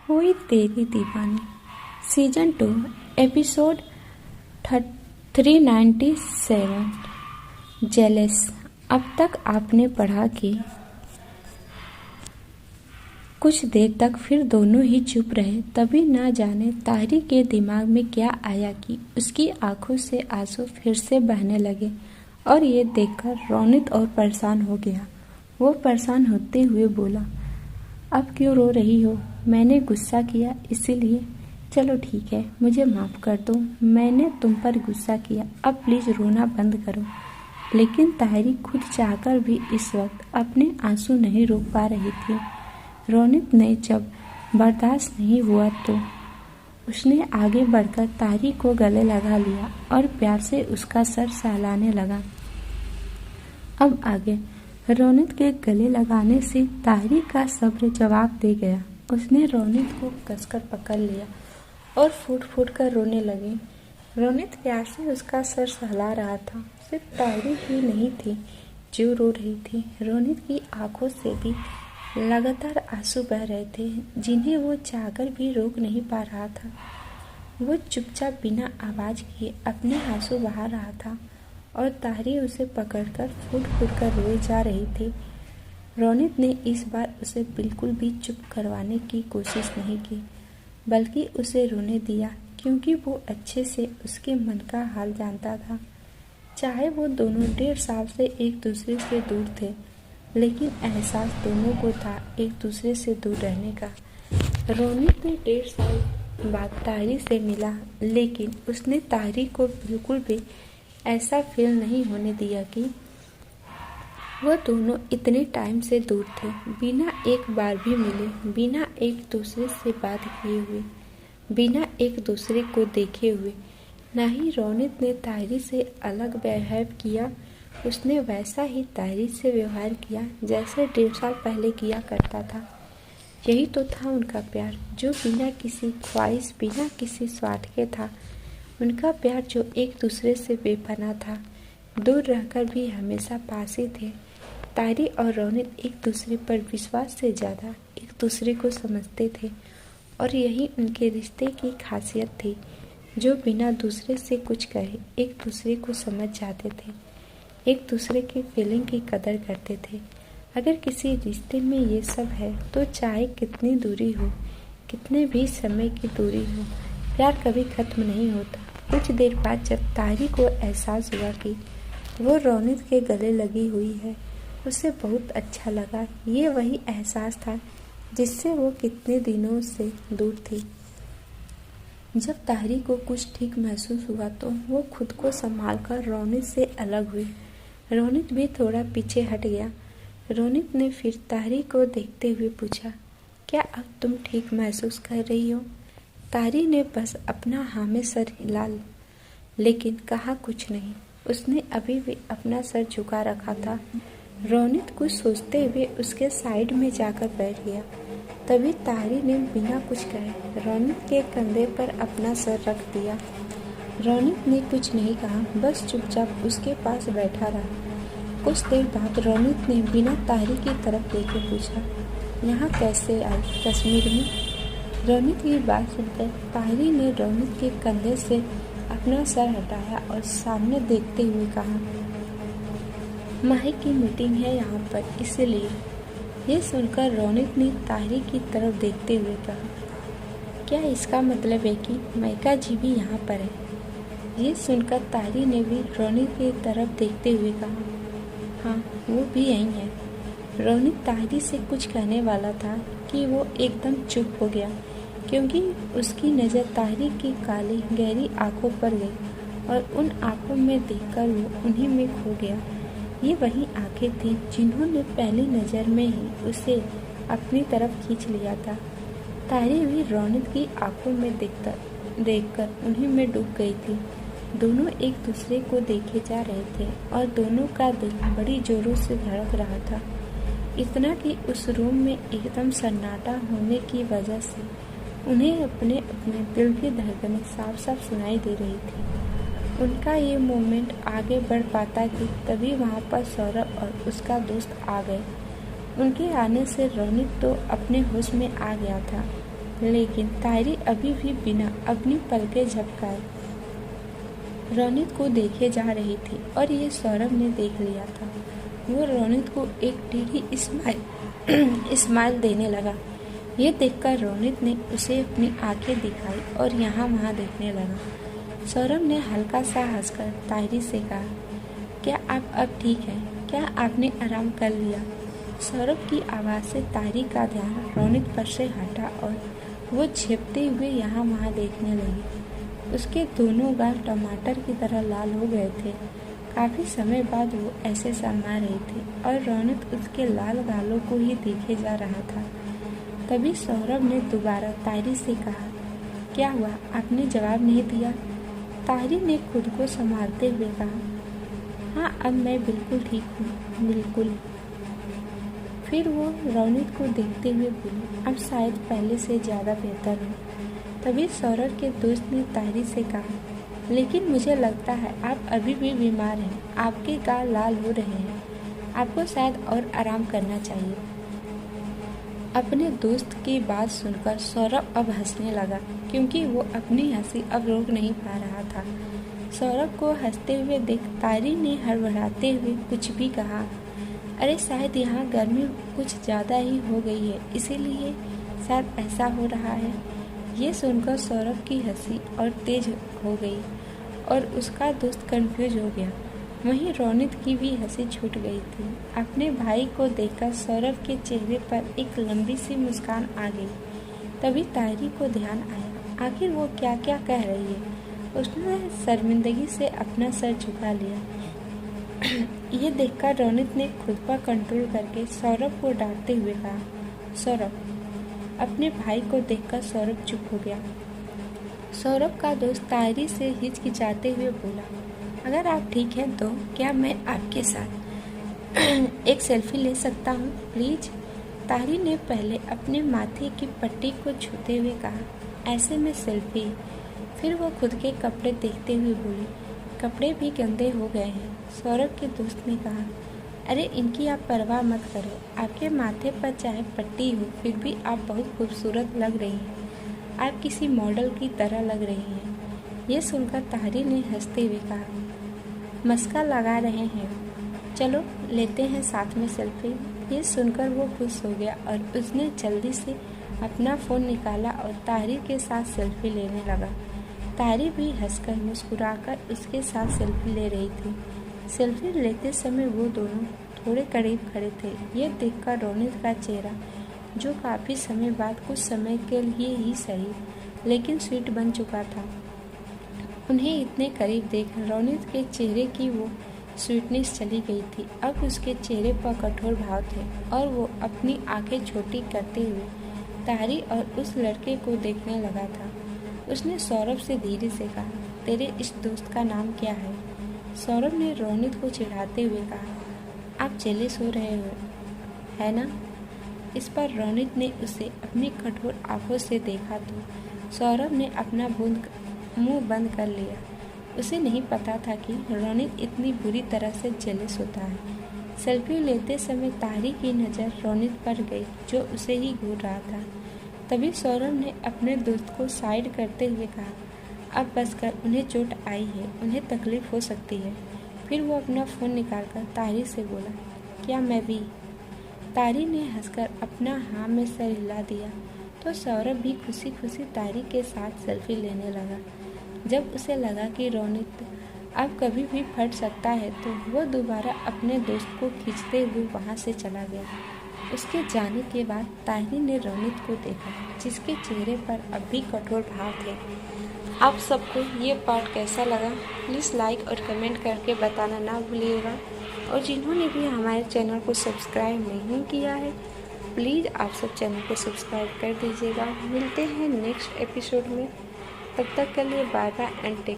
हुई तेरी दीवानी season 2 episode 397 jealous. अब तक आपने पढ़ा कि कुछ देर तक फिर दोनों ही चुप रहे। तभी ना जाने ताहिरी के दिमाग में क्या आया कि उसकी आंखों से आंसू फिर से बहने लगे और ये देखकर रोनित और परेशान हो गया। वो परेशान होते हुए बोला, अब क्यों रो रही हो? मैंने गुस्सा किया इसीलिए? चलो ठीक है, मुझे माफ़ कर दो, मैंने तुम पर गुस्सा किया, अब प्लीज़ रोना बंद करो। लेकिन ताहिरी खुद चाहकर भी इस वक्त अपने आंसू नहीं रोक पा रही थी। रोनित ने जब बर्दाश्त नहीं हुआ तो उसने आगे बढ़कर ताहिरी को गले लगा लिया और प्यार से उसका सर सहलाने लगा। अब आगे रोनित के गले लगाने से ताहिरी का सब्र जवाब दे गया। उसने रोनित को कसकर पकड़ लिया और फूट फूट कर रोने लगी। रोनित प्यार से उसका सर सहला रहा था। सिर्फ ताहिरी ही नहीं थी जो रो रही थी, रोनित की आंखों से भी लगातार आंसू बह रहे थे जिन्हें वो चाहकर भी रोक नहीं पा रहा था। वो चुपचाप बिना आवाज किए अपने आंसू बहा रहा था और ताहिरी उसे पकड़कर फूट फूट कर रोए जा रही थी। रोनित ने इस बार उसे बिल्कुल भी चुप करवाने की कोशिश नहीं की, बल्कि उसे रोने दिया, क्योंकि वो अच्छे से उसके मन का हाल जानता था। चाहे वो दोनों 1.5 साल से एक दूसरे से दूर थे, लेकिन एहसास दोनों को था एक दूसरे से दूर रहने का। रोनित ने 1.5 साल बाद ताहिरी से मिला, लेकिन उसने ताहिरी को बिल्कुल भी ऐसा फील नहीं होने दिया कि वो दोनों इतने टाइम से दूर थे, बिना एक बार भी मिले, बिना एक दूसरे से बात किए हुए, बिना एक दूसरे को देखे हुए। ना ही रोनित ने ताहिरी से अलग बिहेव किया, उसने वैसा ही ताहिरी से व्यवहार किया जैसे 1.5 साल पहले किया करता था। यही तो था उनका प्यार, जो बिना किसी ख्वाहिश, बिना किसी स्वार्थ के था। उनका प्यार जो एक दूसरे से बेपनाह था, दूर रहकर भी हमेशा पास ही थे। ताहिरी और रोनित एक दूसरे पर विश्वास से ज़्यादा एक दूसरे को समझते थे और यही उनके रिश्ते की खासियत थी, जो बिना दूसरे से कुछ कहे एक दूसरे को समझ जाते थे, एक दूसरे की फीलिंग की कदर करते थे। अगर किसी रिश्ते में ये सब है तो चाहे कितनी दूरी हो, कितने भी समय की दूरी हो, प्यार कभी खत्म नहीं होता। कुछ देर बाद जब ताहिरी को एहसास हुआ कि वो रोनित के गले लगी हुई है, उसे बहुत अच्छा लगा। ये वही एहसास था जिससे वो कितने दिनों से दूर थी। जब ताहिरी को कुछ ठीक महसूस हुआ तो वो खुद को संभालकर रोनित से अलग हुई। रोनित भी थोड़ा पीछे हट गया। रोनित ने फिर ताहिरी को देखते हुए पूछा, क्या अब तुम ठीक महसूस कर रही हो? ताहिरी ने बस अपना हाँ में सर हिला, लेकिन कहा कुछ नहीं। उसने अभी भी अपना सर झुका रखा था। रोनित कुछ सोचते हुए उसके साइड में जाकर बैठ गया। तभी ताहिरी ने बिना कुछ कहे रोनित के कंधे पर अपना सर रख दिया। रोनित ने कुछ नहीं कहा, बस चुपचाप उसके पास बैठा रहा। कुछ देर बाद रोनित ने बिना ताहिरी की तरफ देखे पूछा, यहाँ कैसे आई? कश्मीर में? रोनित की बात सुनकर ताहिरी ने रोनित के कंधे से अपना सर हटाया और सामने देखते हुए कहा, माही की मीटिंग है यहाँ पर, इसलिए। ये सुनकर रोनित ने ताहिरी की तरफ देखते हुए कहा, क्या इसका मतलब है कि माइका जी भी यहाँ पर है? ये सुनकर ताहिरी ने भी रोनित की तरफ देखते हुए कहा, हाँ, वो भी यहीं है। रोनित ताहिरी से कुछ कहने वाला था कि वो एकदम चुप हो गया, क्योंकि उसकी नज़र ताहिरी की काली गहरी आंखों पर गई और उन आंखों में देखकर वो उन्हीं में खो गया। ये वही आंखें थीं जिन्होंने पहली नज़र में ही उसे अपनी तरफ खींच लिया था। ताहिरी भी रोनित की आंखों में देखकर उन्हीं में डूब गई थी। दोनों एक दूसरे को देखे जा रहे थे और दोनों का दिल बड़ी जोरों से धड़क रहा था, इतना कि उस रूम में एकदम सन्नाटा होने की वजह से उन्हें अपने अपने दिल की धड़कनें साफ साफ सुनाई दे रही थी। उनका ये मोमेंट आगे बढ़ पाता कि तभी वहाँ पर सौरभ और उसका दोस्त आ गए। उनके आने से रोनित तो अपने होश में आ गया था। लेकिन ताहिरी अभी भी बिना अपनी पलकें झपकाए रोनित को देखे जा रही थी और ये सौरभ ने देख लिया था। वो रोनित को एक टेढ़ी स्माइल देने लगा। ये देखकर रोनित ने उसे अपनी आंखें दिखाई और यहाँ वहाँ देखने लगा। सौरभ ने हल्का सा हंसकर ताहिरी से कहा, क्या आप अब ठीक हैं? क्या आपने आराम कर लिया? सौरभ की आवाज़ से ताहिरी का ध्यान रोनित पर से हटा और वो झेपते हुए यहाँ वहाँ देखने लगी। उसके दोनों गाल टमाटर की तरह लाल हो गए थे। काफ़ी समय बाद वो ऐसे शर्मा रही थी और रोनित उसके लाल गालों को ही देखे जा रहा था। तभी सौरभ ने दोबारा ताहिरी से कहा, क्या हुआ? आपने जवाब नहीं दिया? ताहिरी ने खुद को संभालते हुए कहा, हाँ अब मैं बिल्कुल ठीक हूँ, बिल्कुल। फिर वो रोनित को देखते हुए बोली, अब शायद पहले से ज़्यादा बेहतर हो। तभी सौरभ के दोस्त ने ताहिरी से कहा, लेकिन मुझे लगता है आप अभी भी बीमार हैं, आपके गाल लाल हो रहे हैं, आपको शायद और आराम करना चाहिए। अपने दोस्त की बात सुनकर सौरभ अब हंसने लगा, क्योंकि वो अपनी हंसी अब रोक नहीं पा रहा था। सौरभ को हंसते हुए देख ताहिरी ने हड़बड़ाते हुए कुछ भी कहा, अरे शायद यहाँ गर्मी कुछ ज़्यादा ही हो गई है, इसीलिए शायद ऐसा हो रहा है। ये सुनकर सौरभ की हंसी और तेज हो गई और उसका दोस्त कंफ्यूज हो गया। वहीं रोनित की भी हंसी छूट गई थी। अपने भाई को देखकर सौरभ के चेहरे पर एक लंबी सी मुस्कान आ गई। तभी ताहिरी को ध्यान आया, आखिर वो क्या क्या कह रही है। उसने शर्मिंदगी से अपना सर झुका लिया। ये देखकर रोनित ने खुद पर कंट्रोल करके सौरभ को डांटते हुए कहा, सौरभ। अपने भाई को देखकर सौरभ चुप हो गया। सौरभ का दोस्त ताहिरी से हिचकिचाते हुए बोला, अगर आप ठीक हैं तो क्या मैं आपके साथ एक सेल्फी ले सकता हूँ प्लीज? ताहिरी ने पहले अपने माथे की पट्टी को छूते हुए कहा, ऐसे में सेल्फी? फिर वो खुद के कपड़े देखते हुए बोली, कपड़े भी गंदे हो गए हैं। सौरभ के दोस्त ने कहा, अरे इनकी आप परवाह मत करो, आपके माथे पर चाहे पट्टी हो फिर भी आप बहुत खूबसूरत लग रही हैं, आप किसी मॉडल की तरह लग रही हैं। ये सुनकर ताहिरी ने हंसते हुए कहा, मस्का लगा रहे हैं, चलो लेते हैं साथ में सेल्फी। ये सुनकर वो खुश हो गया और उसने जल्दी से अपना फ़ोन निकाला और ताहिरी के साथ सेल्फी लेने लगा। ताहिरी भी हंसकर मुस्कुराकर उसके साथ सेल्फी ले रही थी। सेल्फी लेते समय वो दोनों थोड़े करीब खड़े थे। ये देखकर रोनित का चेहरा, जो काफ़ी समय बाद कुछ समय के लिए ही सही लेकिन स्वीट बन चुका था, उन्हें इतने करीब देख रोनित के चेहरे की वो स्वीटनेस चली गई थी। अब उसके चेहरे पर कठोर भाव थे और वो अपनी आंखें छोटी करते हुए ताहिरी और उस लड़के को देखने लगा था। उसने सौरभ से धीरे से कहा, तेरे इस दोस्त का नाम क्या है? सौरभ ने रोनित को चिढ़ाते हुए कहा, आप जेलस हो रहे हो है ना? इस पर रोनित ने उसे अपनी कठोर आंखों से देखा तो सौरभ ने अपना मुंह बंद कर लिया। उसे नहीं पता था कि रोनित इतनी बुरी तरह से जेलस होता है। सेल्फी लेते समय ताहिरी की नज़र रोनित पर गई, जो उसे ही घूर रहा था। तभी सौरभ ने अपने दोस्त को साइड करते हुए कहा, अब बस कर, उन्हें चोट आई है, उन्हें तकलीफ हो सकती है। फिर वो अपना फ़ोन निकालकर ताहिरी से बोला, क्या मैं भी? ताहिरी ने हंसकर अपना हाँ में सर हिला दिया तो सौरभ भी खुशी खुशी ताहिरी के साथ सेल्फी लेने लगा। जब उसे लगा कि रोनित अब कभी भी फट सकता है तो वो दोबारा अपने दोस्त को खींचते हुए वहाँ से चला गया। उसके जाने के बाद ताहिरी ने रोनित को देखा, जिसके चेहरे पर अब भी कठोर भाव थे। आप सबको ये पार्ट कैसा लगा प्लीज़ लाइक और कमेंट करके बताना ना भूलिएगा। और जिन्होंने भी हमारे चैनल को सब्सक्राइब नहीं किया है प्लीज़ आप सब चैनल को सब्सक्राइब कर दीजिएगा। मिलते हैं नेक्स्ट एपिसोड में, तब तक के लिए बाय बाय एंड टेक